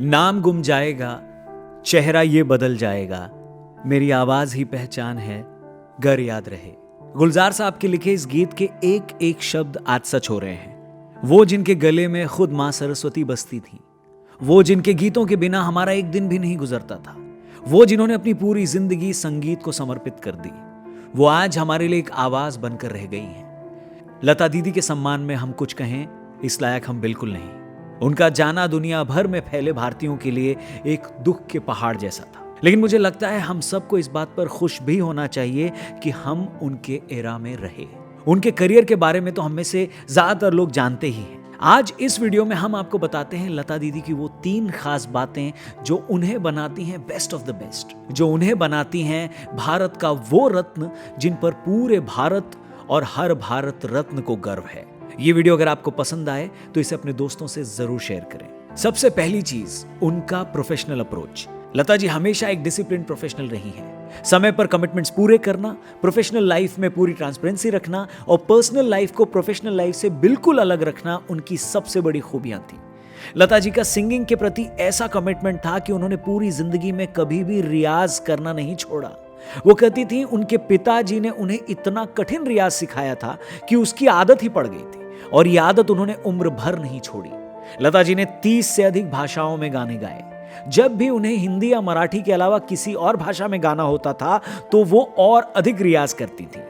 नाम गुम जाएगा, चेहरा ये बदल जाएगा, मेरी आवाज ही पहचान है, गर याद रहे। गुलजार साहब के लिखे इस गीत के एक एक शब्द आज सच हो रहे हैं। वो जिनके गले में खुद मां सरस्वती बसती थी, वो जिनके गीतों के बिना हमारा एक दिन भी नहीं गुजरता था, वो जिन्होंने अपनी पूरी जिंदगी संगीत को समर्पित कर दी, वो आज हमारे लिए एक आवाज बनकर रह गई हैं। लता दीदी के सम्मान में हम कुछ कहें इस लायक हम बिल्कुल नहीं। उनका जाना दुनिया भर में फैले भारतीयों के लिए एक दुख के पहाड़ जैसा था। लेकिन मुझे लगता है हम सबको इस बात पर खुश भी होना चाहिए कि हम उनके एरा में रहे। उनके करियर के बारे में तो हम में से ज्यादातर लोग जानते ही हैं। आज इस वीडियो में हम आपको बताते हैं लता दीदी की वो 3 खास बातें जो उन्हें बनाती हैं बेस्ट ऑफ द बेस्ट, जो उन्हें बनाती हैं भारत का वो रत्न जिन पर पूरे भारत और हर भारत रत्न को गर्व है। ये वीडियो अगर आपको पसंद आए तो इसे अपने दोस्तों से जरूर शेयर करें। सबसे पहली चीज, उनका प्रोफेशनल अप्रोच। लता जी हमेशा एक डिसिप्लिन प्रोफेशनल रही हैं। समय पर कमिटमेंट्स पूरे करना, प्रोफेशनल लाइफ में पूरी ट्रांसपेरेंसी रखना और पर्सनल लाइफ को प्रोफेशनल लाइफ से बिल्कुल अलग रखना उनकी सबसे बड़ी खूबियां थी। लता जी का सिंगिंग के प्रति ऐसा कमिटमेंट था कि उन्होंने पूरी जिंदगी में कभी भी रियाज करना नहीं छोड़ा। वो कहती थी उनके पिताजी ने उन्हें इतना कठिन रियाज सिखाया था कि उसकी आदत ही पड़ गई थी और ये आदत उन्होंने उम्र भर नहीं छोड़ी। लता जी ने 30 से अधिक भाषाओं में गाने गाए। जब भी उन्हें हिंदी या मराठी के अलावा किसी और भाषा में गाना होता था तो वो और अधिक रियाज करती थी।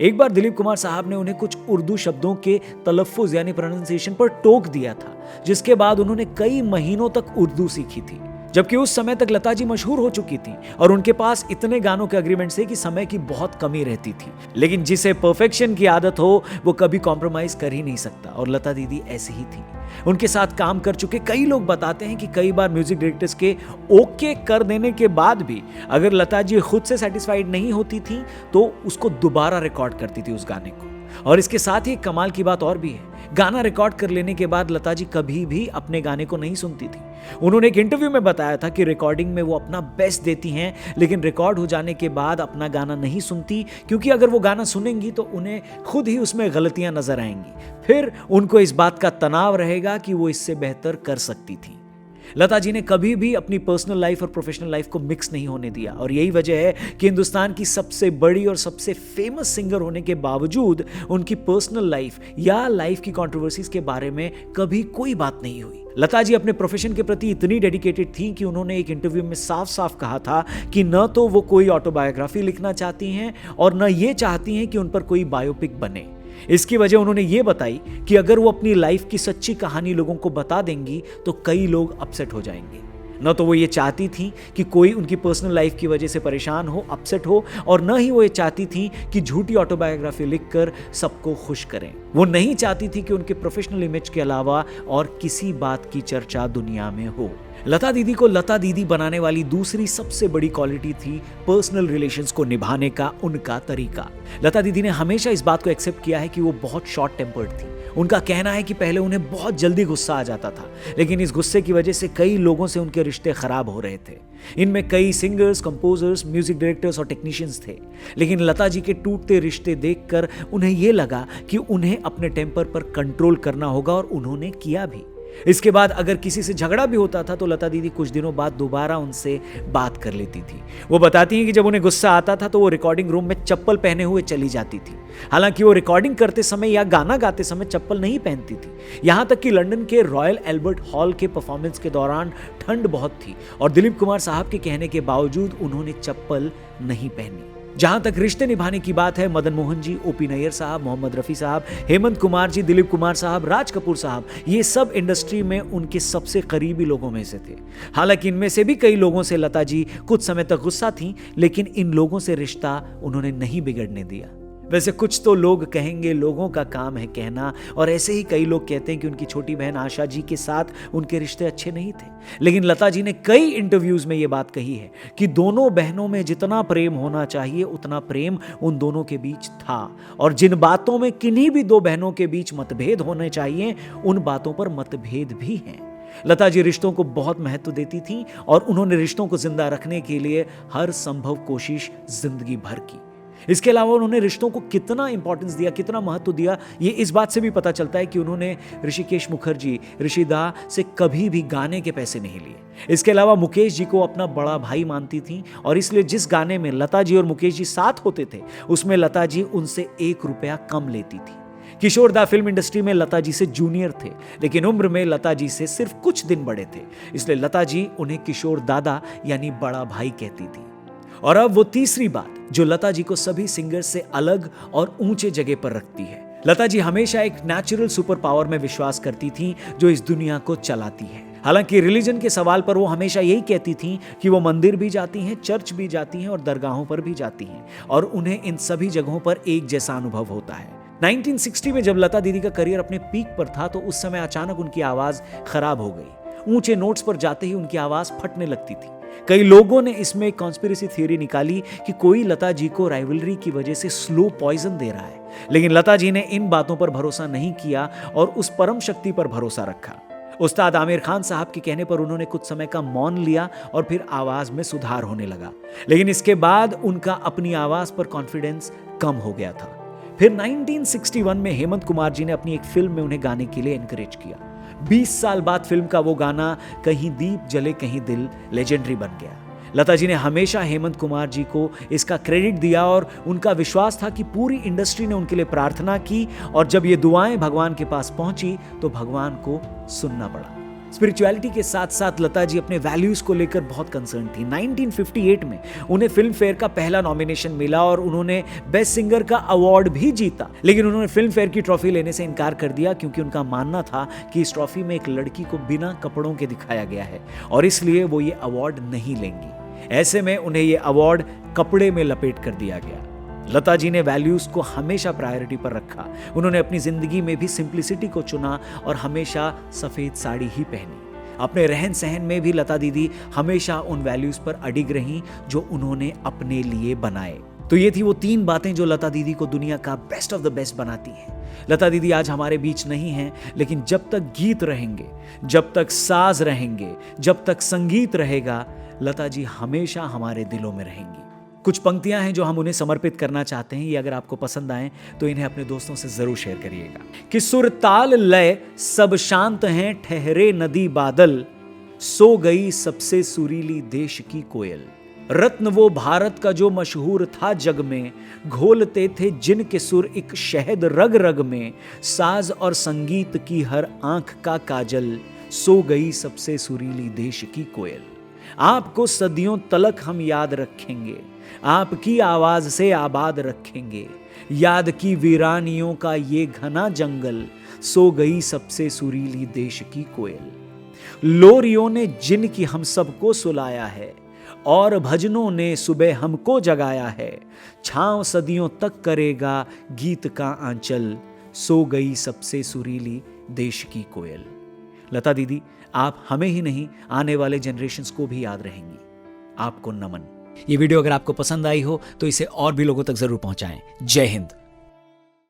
एक बार दिलीप कुमार साहब ने उन्हें कुछ उर्दू शब्दों के तलफ्फुज यानी प्रोनाउंसिएशन पर टोक दिया था, जिसके बाद उन्होंने कई महीनों तक उर्दू सीखी थी। जबकि उस समय तक लता जी मशहूर हो चुकी थी और उनके पास इतने गानों के एग्रीमेंट थे कि समय की बहुत कमी रहती थी। लेकिन जिसे परफेक्शन की आदत हो वो कभी कॉम्प्रोमाइज कर ही नहीं सकता और लता दीदी ऐसी ही थी। उनके साथ काम कर चुके कई लोग बताते हैं कि कई बार म्यूजिक डायरेक्टर्स के ओके कर देने के बाद भी अगर लता जी खुद से सेटिस्फाइड नहीं होती थी तो उसको दोबारा रिकॉर्ड करती थी उस गाने को। और इसके साथ ही कमाल की बात और भी है, गाना रिकॉर्ड कर लेने के बाद लता जी कभी भी अपने गाने को नहीं सुनती थी। उन्होंने एक इंटरव्यू में बताया था कि रिकॉर्डिंग में वो अपना बेस्ट देती हैं, लेकिन रिकॉर्ड हो जाने के बाद अपना गाना नहीं सुनती, क्योंकि अगर वो गाना सुनेंगी तो उन्हें खुद ही उसमें गलतियां नजर आएंगी। फिर उनको इस बात का तनाव रहेगा कि वो इससे बेहतर कर सकती थी। लता जी ने कभी भी अपनी पर्सनल लाइफ और प्रोफेशनल लाइफ को मिक्स नहीं होने दिया और यही वजह है कि हिंदुस्तान की सबसे बड़ी और सबसे फेमस सिंगर होने के बावजूद उनकी पर्सनल लाइफ या लाइफ की कंट्रोवर्सीज के बारे में कभी कोई बात नहीं हुई। लता जी अपने प्रोफेशन के प्रति इतनी डेडिकेटेड थी कि उन्होंने एक इंटरव्यू में साफ साफ कहा था कि न तो वो कोई ऑटोबायोग्राफी लिखना चाहती हैं और न ये चाहती हैं कि उन पर कोई बायोपिक बने। इसकी वजह उन्होंने ये बताई कि अगर वो अपनी लाइफ की सच्ची कहानी लोगों को बता देंगी तो कई लोग अपसेट हो जाएंगे। न तो वो ये चाहती थी कि कोई उनकी पर्सनल लाइफ की वजह से परेशान हो, अपसेट हो, और न ही वो ये चाहती थी कि झूठी ऑटोबायोग्राफी लिखकर सबको खुश करें। वो नहीं चाहती थी कि उनके प्रोफेशनल इमेज के अलावा और किसी बात की चर्चा दुनिया में हो। लता दीदी को लता दीदी बनाने वाली दूसरी सबसे बड़ी क्वालिटी थी पर्सनल रिलेशंस को निभाने का उनका तरीका। लता दीदी ने हमेशा इस बात को एक्सेप्ट किया है कि वो बहुत शॉर्ट टेम्पर्ड थी। उनका कहना है कि पहले उन्हें बहुत जल्दी गुस्सा आ जाता था, लेकिन इस गुस्से की वजह से कई लोगों से उनके रिश्ते खराब हो रहे थे। इनमें कई सिंगर्स, कंपोजर्स, म्यूजिक डायरेक्टर्स और टेक्नीशियंस थे। लेकिन लता जी के टूटते रिश्ते देखकर उन्हें यह लगा कि उन्हें अपने टेम्पर पर कंट्रोल करना होगा और उन्होंने किया भी। इसके बाद अगर किसी से झगड़ा भी होता था तो लता दीदी कुछ दिनों बाद दोबारा उनसे बात कर लेती थी। वो बताती हैं कि जब उन्हें गुस्सा आता था तो वो रिकॉर्डिंग रूम में चप्पल पहने हुए चली जाती थी। हालांकि वो रिकॉर्डिंग करते समय या गाना गाते समय चप्पल नहीं पहनती थी। यहां तक कि लंदन के रॉयल एल्बर्ट हॉल के परफॉर्मेंस के दौरान ठंड बहुत थी और दिलीप कुमार साहब के कहने के बावजूद उन्होंने चप्पल नहीं पहनी। जहां तक रिश्ते निभाने की बात है, मदन मोहन जी, ओपी नैयर साहब, मोहम्मद रफी साहब, हेमंत कुमार जी, दिलीप कुमार साहब, राज कपूर साहब, ये सब इंडस्ट्री में उनके सबसे करीबी लोगों में से थे। हालांकि इनमें से भी कई लोगों से लता जी कुछ समय तक गुस्सा थीं, लेकिन इन लोगों से रिश्ता उन्होंने नहीं बिगड़ने दिया। वैसे कुछ तो लोग कहेंगे लोगों का काम है कहना, और ऐसे ही कई लोग कहते हैं कि उनकी छोटी बहन आशा जी के साथ उनके रिश्ते अच्छे नहीं थे। लेकिन लता जी ने कई इंटरव्यूज में यह बात कही है कि दोनों बहनों में जितना प्रेम होना चाहिए उतना प्रेम उन दोनों के बीच था, और जिन बातों में किन्हीं भी दो बहनों के बीच मतभेद होने चाहिए उन बातों पर मतभेद भी हैं। लता जी रिश्तों को बहुत महत्व देती थी और उन्होंने रिश्तों को जिंदा रखने के लिए हर संभव कोशिश जिंदगी भर की। इसके अलावा उन्होंने रिश्तों को कितना इंपॉर्टेंस दिया, कितना महत्व दिया, ये इस बात से भी पता चलता है कि उन्होंने ऋषिकेश मुखर्जी, ऋषि दा से कभी भी गाने के पैसे नहीं लिए। इसके अलावा मुकेश जी को अपना बड़ा भाई मानती थी और इसलिए जिस गाने में लता जी और मुकेश जी साथ होते थे उसमें लता जी उनसे 1 रुपया कम लेती थी। किशोर दा फिल्म इंडस्ट्री में लता जी से जूनियर थे, लेकिन उम्र में लता जी से सिर्फ कुछ दिन बड़े थे, इसलिए लता जी उन्हें किशोर दादा यानी बड़ा भाई कहती थी। और अब वो तीसरी बात जो लता जी को सभी सिंगर्स से अलग और ऊंचे जगह पर रखती है। लता जी हमेशा एक नेचुरल सुपर पावर में विश्वास करती थी जो इस दुनिया को चलाती है। हालांकि रिलीजन के सवाल पर वो हमेशा यही कहती थी कि वो मंदिर भी जाती हैं, चर्च भी जाती हैं और दरगाहों पर भी जाती हैं और उन्हें इन सभी जगहों पर एक जैसा अनुभव होता है। 1960 में जब लता दीदी का करियर अपने पीक पर था तो उस समय अचानक उनकी आवाज खराब हो गई। ऊंचे नोट्स पर जाते ही उनकी आवाज फटने लगती थी। कई लोगों ने इसमें एक कॉन्स्पिरेसी थ्योरी निकाली कि कोई लता जी को राइवलरी की वजह से स्लो पॉइजन दे रहा है, लेकिन लता जी ने इन बातों पर भरोसा नहीं किया और उस परम शक्ति पर भरोसा रखा। उस्ताद आमिर खान साहब के कहने पर उन्होंने कुछ समय का मौन लिया और फिर आवाज में सुधार होने लगा, लेकिन इसके बाद उनका अपनी आवाज पर कॉन्फिडेंस कम हो गया था। फिर 1961 में हेमंत कुमार जी ने अपनी एक फिल्म में उन्हें गाने के लिए एनकरेज किया। 20 साल बाद फिल्म का वो गाना कहीं दीप जले कहीं दिल लेजेंडरी बन गया। लता जी ने हमेशा हेमंत कुमार जी को इसका क्रेडिट दिया और उनका विश्वास था कि पूरी इंडस्ट्री ने उनके लिए प्रार्थना की और जब ये दुआएं भगवान के पास पहुंची तो भगवान को सुनना पड़ा। स्पिरिचुअलिटी के साथ साथ लता जी अपने वैल्यूज को लेकर बहुत कंसर्न थी। 1958 में उन्हें फिल्म फेयर का पहला नॉमिनेशन मिला और उन्होंने बेस्ट सिंगर का अवार्ड भी जीता, लेकिन उन्होंने फिल्म फेयर की ट्रॉफी लेने से इनकार कर दिया क्योंकि उनका मानना था कि इस ट्रॉफी में एक लड़की को बिना कपड़ों के दिखाया गया है और इसलिए वो ये अवार्ड नहीं लेंगी। ऐसे में उन्हें ये अवार्ड कपड़े में लपेट कर दिया गया। लता जी ने वैल्यूज को हमेशा प्रायोरिटी पर रखा। उन्होंने अपनी जिंदगी में भी सिंप्लिसिटी को चुना और हमेशा सफेद साड़ी ही पहनी। अपने रहन सहन में भी लता दीदी हमेशा उन वैल्यूज पर अडिग रहीं जो उन्होंने अपने लिए बनाए। तो ये थी वो 3 बातें जो लता दीदी को दुनिया का बेस्ट ऑफ द बेस्ट बनाती हैं। लता दीदी आज हमारे बीच नहीं हैं, लेकिन जब तक गीत रहेंगे, जब तक साज रहेंगे, जब तक संगीत रहेगा, लता जी हमेशा हमारे दिलों में रहेंगी। कुछ पंक्तियां हैं जो हम उन्हें समर्पित करना चाहते हैं। ये अगर आपको पसंद आए तो इन्हें अपने दोस्तों से जरूर शेयर करिएगा। कि सुर ताल लय सब शांत हैं, ठहरे नदी बादल, सो गई सबसे सुरीली देश की कोयल। रत्न वो भारत का जो मशहूर था जग में, घोलते थे जिनके सुर एक शहद रग रग में। साज और संगीत की हर आंख का काजल, सो गई सबसे सुरीली देश की कोयल। आपको सदियों तलक हम याद रखेंगे, आपकी आवाज से आबाद रखेंगे। याद की वीरानियों का ये घना जंगल, सो गई सबसे सुरीली देश की कोयल। लोरियों ने जिनकी हम सबको सुलाया है और भजनों ने सुबह हमको जगाया है। छांव सदियों तक करेगा गीत का आंचल, सो गई सबसे सुरीली देश की कोयल। लता दीदी, आप हमें ही नहीं आने वाले जनरेशंस को भी याद रहेंगी। आपको नमन। ये वीडियो अगर आपको पसंद आई हो तो इसे और भी लोगों तक जरूर पहुंचाएं। जय हिंद।